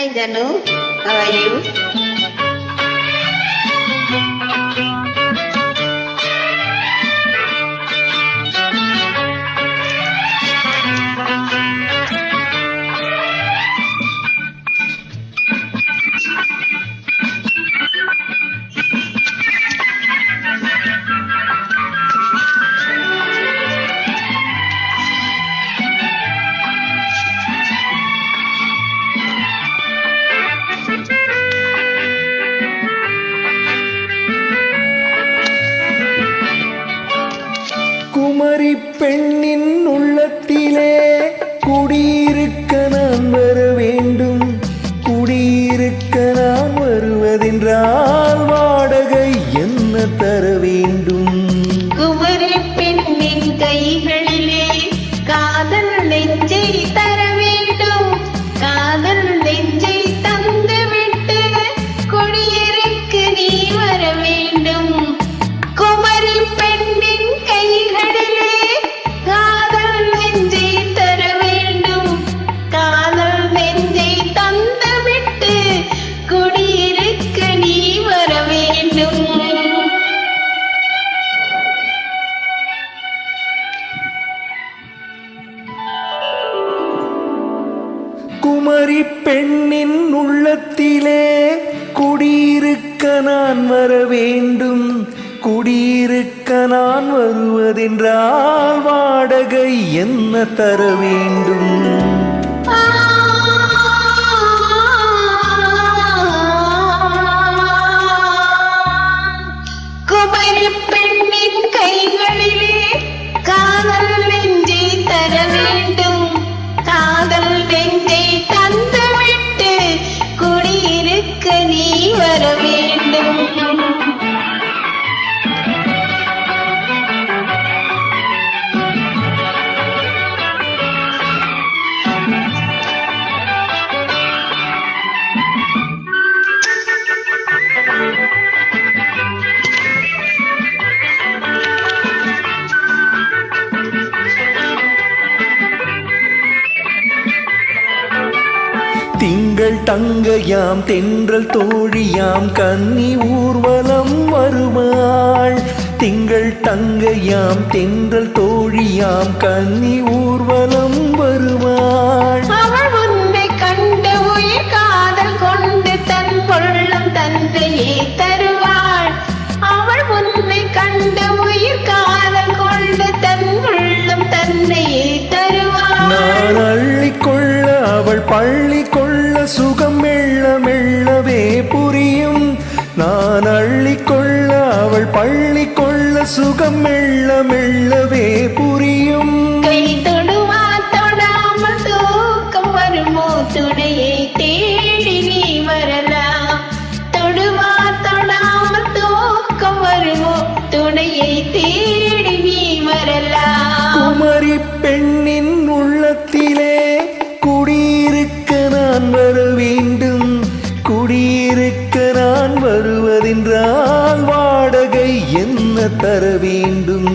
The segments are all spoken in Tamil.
Hi Janu, how are you? Kumari பெண்ணின் உள்ளத்திலே குடியிருக்க நான் வர வேண்டும். குடியிருக்க நான் வருவதென்றால் வாடகை என்ன தர வேண்டும்? குமரி பெண்ணின் கைகளிலே காதல் நெஞ்சை தர வேண்டும். காதல் நெஞ்சை தந்துவிட்டு குடியிருக்க நீ வர வேண்டும். குமரி பெண்ணின் கைகளிலே காதல் நெஞ்சை தர வேண்டும். காதல் நெஞ்சை தந்துவிட்டு குடியிருக்க நீ வர வேண்டும். குமரி பெண்ணின் உள்ளத்திலே குடியிருக்க நான் வர வேண்டும். குடியிருக்க நான் வருவதென்றால் வாடகை என்ன தர வேண்டும்? குமரி பெண்ணின் கைகளிலே காதல் நெஞ்சை தர வேண்டும். காதல் நெஞ்சை தந்துவிட்டு குடியிருக்க நீ வர வேண்டும். திங்கள் தங்கையாம் தென்றல் தோழியாம் கன்னி ஊர்வலம் வருவாள். திங்கள் தங்கையாம் தென்றல் தோழியாம் கன்னி ஊர்வலம் வருவாள். அவள் உன்னை கண்டு உயிர் காதல் கொண்டு தன் கொள்ளும் தந்தையை தருவாள். அவள் உன்னை கண்டு உயிர் காதல் கொண்டு தன் கொள்ளும் தந்தையை தருவாள். நான் அள்ளிக்கொள்ள அவள் பள்ளி கொள்ள சுகம் மெல்ல மெல்லவே புரியும். நான் அள்ளிக்கொள்ள அவள் பள்ளி கொள்ள சுகம் மெல்ல மெல்லவே புரியும். கை தொடுவா தொடாமல் தூக்கம் வருமோ துணையை தேடி நீ வரலாம். தொடுவா தொடாமல் தூக்கம் வருமோ துணையை தேடி நீ வரலாம். குமரி பெண்ணின் உள்ளத்திலே குடியிருக்க நான் வர வேண்டும். குடியிருக்க நான் வருவதென்றால் வாடகை என்ன தர வேண்டும்?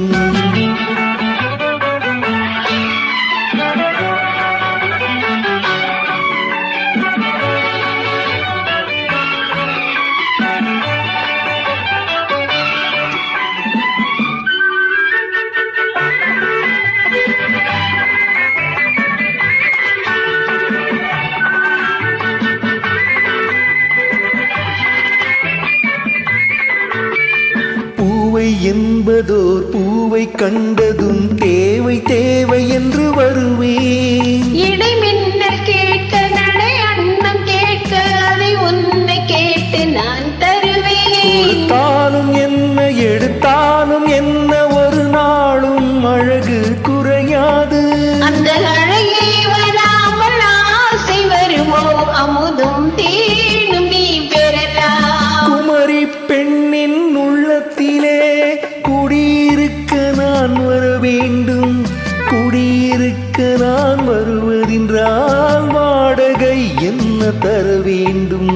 பூவை என்பதோர் பூவை கண்டதும் தேவை தேவை என்று வருவேன். இடைமின்னல் கேட்க நடை அன்னம் கேட்க அதை உன்னை கேட்டு நான் தருவேன். கொடுத்தாலும் என்ன எடுத்தாலும் என்ன ஒரு நாளும் அழகு குறையாது. அந்த அழகே வராமல் ஆசை வருமோ அமுதும் தேனும் நீ பெறலாம். குமரி பெண்ணின் உள்ளத்திலே குடியிருக்க நான் வர வேண்டும். குடியிருக்க நான் வருவதென்றால் வாடகை என்ன தர வேண்டும்?